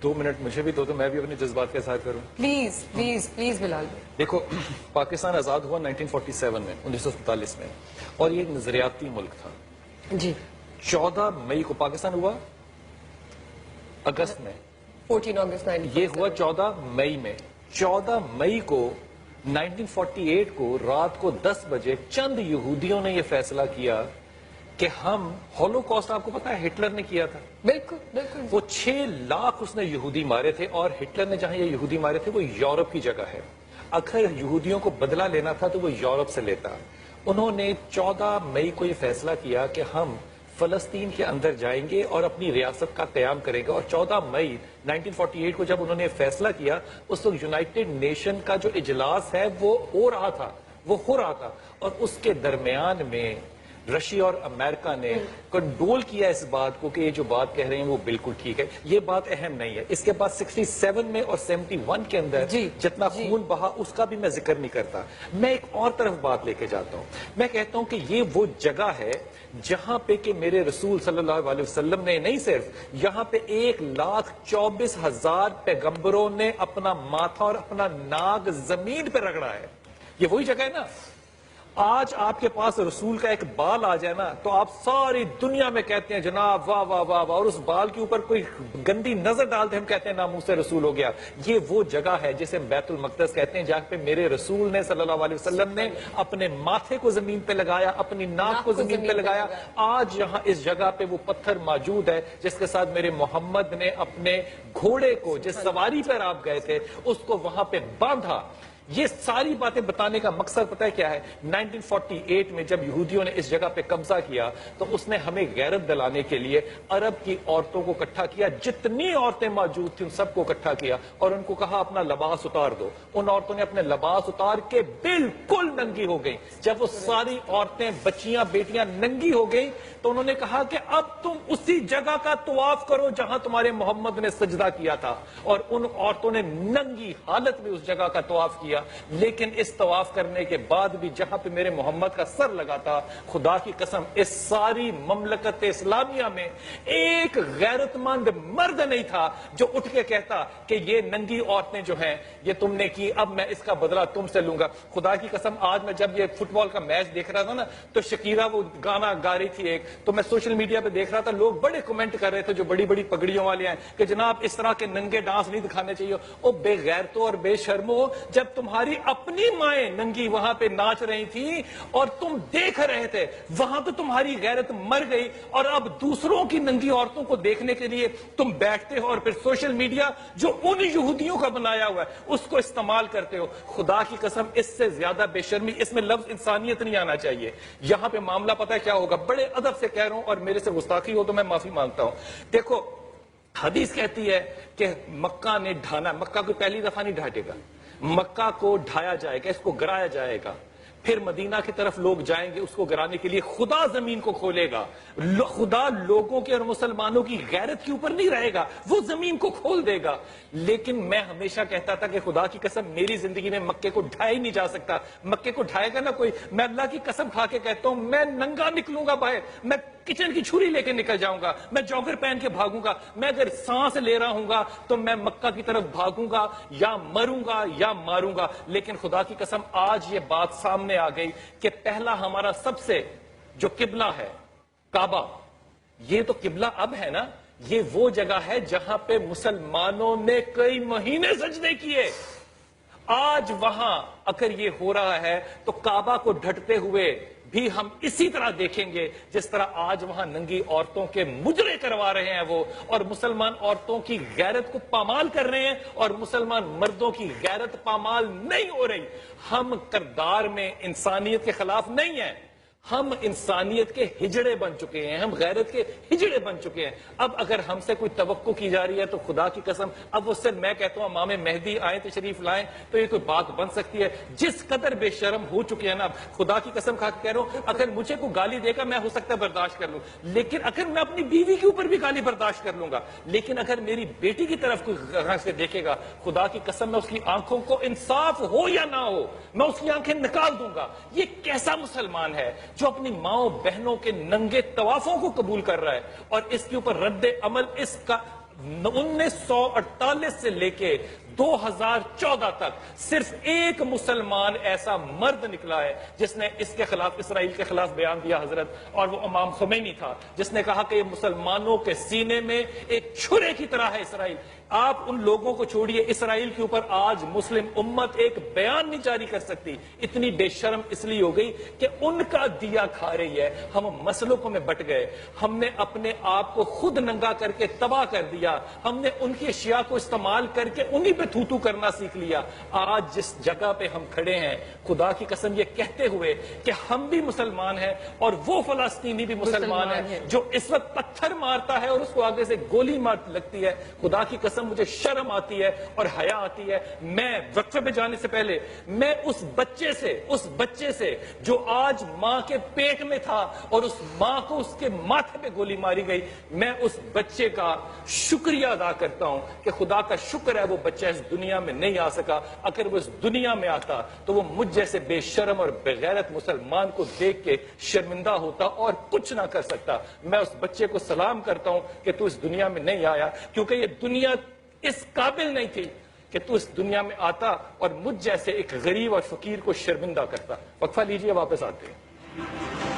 2 minute مجھے بھی دو تو میں بھی اپنے جذبات کا اظہار کروں. پلیز پلیز پلیز بلال بھائی. دیکھو پاکستان آزاد ہوا 1947 میں 1947 میں اور یہ ایک نظریاتی ملک تھا. جی 14 مئی کو پاکستان ہوا اگست میں 14 اگست یہ ہوا 14 مئی میں. 14 مئی کو 1948 کو رات کو 10 بجے چند یہودیوں نے یہ فیصلہ کیا کہ ہم ہولوکاسٹ آپ کو پتا ہے ہٹلر نے کیا تھا. بالکل بالکل. وہ 6 لاکھ اس نے یہودی مارے تھے اور ہٹلر نے جہاں یہ یہودی مارے تھے وہ یورپ کی جگہ ہے. اگر یہودیوں کو بدلہ لینا تھا تو وہ یورپ سے لیتا. انہوں نے 14 مئی کو یہ فیصلہ کیا کہ ہم فلسطین کے اندر جائیں گے اور اپنی ریاست کا قیام کریں گے. اور 14 مئی 1948 کو جب انہوں نے فیصلہ کیا اس وقت یونائٹڈ نیشن کا جو اجلاس ہے وہ ہو رہا تھا اور اس کے درمیان میں رشیا اور امریکہ نے کنڈول کیا اس بات کو کہ یہ جو بات کہہ رہے ہیں وہ بالکل ٹھیک ہے. یہ بات اہم نہیں ہے. اس کے بعد 67 میں اور 71 کے اندر جتنا خون بہا اس کا بھی میں ذکر نہیں کرتا. میں ایک اور طرف بات لے کے جاتا ہوں. میں کہتا ہوں کہ یہ وہ جگہ ہے جہاں پہ کہ میرے رسول صلی اللہ علیہ وسلم نے نہیں صرف یہاں پہ 1,24,000 پیغمبروں نے اپنا ماتھا اور اپنا ناک زمین پہ رگڑا ہے. یہ وہی جگہ ہے نا. آج آپ کے پاس رسول کا ایک بال آ جائے نا تو آپ ساری دنیا میں کہتے ہیں جناب واہ واہ واہ واہ اور اس بال کے اوپر کوئی گندی نظر ڈالتے ہم کہتے ہیں ناموس رسول ہو گیا. یہ وہ جگہ ہے جسے بیت المقدس کہتے ہیں جہاں پہ میرے رسول نے صلی اللہ علیہ وسلم نے اپنے ماتھے کو زمین پہ لگایا اپنی ناک کو زمین پہ لگایا. آج یہاں اس جگہ پہ وہ پتھر موجود ہے جس کے ساتھ میرے محمد نے اپنے گھوڑے کو جس سواری پر آپ گئے تھے اس کو وہاں پہ باندھا. یہ ساری باتیں بتانے کا مقصد پتہ ہے کیا ہے. 1948 میں جب یہودیوں نے اس جگہ پہ قبضہ کیا تو اس نے ہمیں غیرت دلانے کے لیے عرب کی عورتوں کو اکٹھا کیا. جتنی عورتیں موجود تھیں ان سب کو اکٹھا کیا اور ان کو کہا اپنا لباس اتار دو. ان عورتوں نے اپنے لباس اتار کے بالکل ننگی ہو گئی. جب وہ ساری عورتیں بچیاں بیٹیاں ننگی ہو گئی تو انہوں نے کہا کہ اب تم اسی جگہ کا طواف کرو جہاں تمہارے محمد نے سجدہ کیا تھا. اور ان عورتوں نے ننگی حالت میں اس جگہ کا طواف کیا. لیکن اس طواف کرنے کے بعد بھی جہاں پہ میرے محمد کا سر لگا تھا خدا کی قسم اس ساری مملکت اسلامیہ میں ایک غیرت مند مرد نہیں تھا جو اٹھ کے کہتا کہ یہ ننگی عورتیں جو ہیں یہ تم نے کی اب میں اس کا بدلہ تم سے لوں گا. خدا کی قسم آج میں جب یہ فٹ بال کا میچ دیکھ رہا تھا نا تو شکیرہ وہ گانا گا رہی تھی ایک تو میں سوشل میڈیا پہ دیکھ رہا تھا لوگ بڑے کمنٹ کر رہے تھے جو بڑی بڑی پگڑیوں والے ہیں کہ جناب اس طرح کے ننگے ڈانس نہیں دکھانے چاہیے. او بے غیرتوں اور بے شرمو جب تمہاری اپنی مائیں ننگی وہاں پہ ناچ رہی تھی اور تم دیکھ رہے تھے وہاں تو تمہاری غیرت مر گئی اور اب دوسروں کی ننگی عورتوں کو دیکھنے کے لیے تم بیٹھتے ہو اور پھر سوشل میڈیا جو ان یہودیوں کا بنایا ہوا ہے اس کو استعمال کرتے ہو. خدا کی قسم اس سے زیادہ بے شرمی اس میں لفظ انسانیت نہیں آنا چاہیے. یہاں پہ معاملہ پتہ ہے کیا ہوگا. بڑے ادب سے کہہ رہا ہوں اور میرے سے گستاخی ہو تو میں معافی مانگتا ہوں. دیکھو حدیث کہتی ہے کہ مکہ نے ڈھانا. مکہ کو پہلی دفعہ نہیں ڈھاٹے گا. مکہ کو ڈھایا جائے گا اس کو گرایا جائے گا. پھر مدینہ کی طرف لوگ جائیں گے اس کو گرانے کے لیے. خدا زمین کو کھولے گا. خدا لوگوں کے اور مسلمانوں کی غیرت کے اوپر نہیں رہے گا وہ زمین کو کھول دے گا. لیکن میں ہمیشہ کہتا تھا کہ خدا کی قسم میری زندگی میں مکے کو ڈھایا ہی نہیں جا سکتا. مکے کو ڈھائے گا نا کوئی. میں اللہ کی قسم کھا کے کہتا ہوں میں ننگا نکلوں گا باہر. میں کچن کی چھری لے کے نکل جاؤں گا. میں جاگر پہن کے بھاگوں گا. میں اگر سانس لے رہا ہوں گا تو میں مکہ کی طرف بھاگوں گا یا مروں گا یا ماروں گا. لیکن خدا کی قسم آج یہ بات سامنے آ گئی کہ پہلا ہمارا سب سے جو قبلہ ہے کعبہ یہ تو قبلہ اب ہے نا. یہ وہ جگہ ہے جہاں پہ مسلمانوں نے کئی مہینے سجدے کیے. آج وہاں اگر یہ ہو رہا ہے تو کعبہ کو ڈھٹتے ہوئے بھی ہم اسی طرح دیکھیں گے جس طرح آج وہاں ننگی عورتوں کے مجرے کروا رہے ہیں وہ اور مسلمان عورتوں کی غیرت کو پامال کر رہے ہیں اور مسلمان مردوں کی غیرت پامال نہیں ہو رہی. ہم کردار میں انسانیت کے خلاف نہیں ہیں. ہم انسانیت کے ہجڑے بن چکے ہیں. ہم غیرت کے ہجڑے بن چکے ہیں. اب اگر ہم سے کوئی توقع کی جا رہی ہے تو خدا کی قسم اب اس سے میں کہتا ہوں امام مہدی آئیں تشریف لائیں تو یہ کوئی بات بن سکتی ہے. جس قدر بے شرم ہو چکے ہیں نا خدا کی قسم کھا کے کہہ رہا ہوں اگر مجھے کوئی گالی دے گا میں ہو سکتا ہے برداشت کر لوں. لیکن اگر میں اپنی بیوی کے اوپر بھی گالی برداشت کر لوں گا لیکن اگر میری بیٹی کی طرف کوئی سے دیکھے گا خدا کی قسم میں اس کی آنکھوں کو انصاف ہو یا نہ ہو میں اس کی آنکھیں نکال دوں گا. یہ کیسا مسلمان ہے جو اپنی ماؤں بہنوں کے ننگے طوافوں کو قبول کر رہا ہے اور اس کے اوپر رد عمل اس کا 1948 سے لے کے 2014 تک صرف ایک مسلمان ایسا مرد نکلا ہے جس نے اس کے خلاف، اسرائیل کے خلاف بیان دیا حضرت، اور وہ امام خمینی تھا، جس نے کہا کہ یہ مسلمانوں کے سینے میں ایک چھرے کی طرح ہے اسرائیل۔ آپ ان لوگوں کو چھوڑیے، اسرائیل کے اوپر آج مسلم امت ایک بیان نہیں جاری کر سکتی، اتنی بے شرم اس لیے ہو گئی کہ ان کا دیا کھا رہی ہے۔ ہم مسلکوں میں بٹ گئے، ہم نے اپنے آپ کو خود ننگا کر کے تباہ کر دیا، ہم نے ان کی اشیاء کو استعمال کر کے انہی پہ تھوتو کرنا سیکھ لیا۔ آج جس جگہ پہ ہم کھڑے ہیں، خدا کی قسم یہ کہتے ہوئے کہ ہم بھی مسلمان ہیں اور وہ فلسطینی بھی مسلمان ہے جو اس وقت پتھر مارتا ہے اور اس کو آگے سے گولی مار لگتی ہے، خدا کی قسم مجھے شرم آتی ہے اور حیا آتی ہے۔ میں وقفے پہ جانے سے پہلے میں اس بچے سے جو آج ماں کے پیٹ میں تھا اور اس ماں کو اس کے ماتھے پہ گولی ماری گئی، میں اس بچے کا شکریہ ادا کرتا ہوں کہ خدا کا شکر ہے وہ بچہ اس دنیا میں نہیں آ سکا۔ اگر وہ اس دنیا میں آتا تو وہ مجھ جیسے بے شرم اور بغیرت مسلمان کو دیکھ کے شرمندہ ہوتا اور کچھ نہ کر سکتا۔ میں اس بچے کو سلام کرتا ہوں کہ تو اس دنیا میں نہیں آیا، کیونکہ یہ دنیا اس قابل نہیں تھی کہ تو اس دنیا میں آتا اور مجھ جیسے ایک غریب اور فقیر کو شرمندہ کرتا۔ وقفہ لیجئے، واپس آتے ہیں۔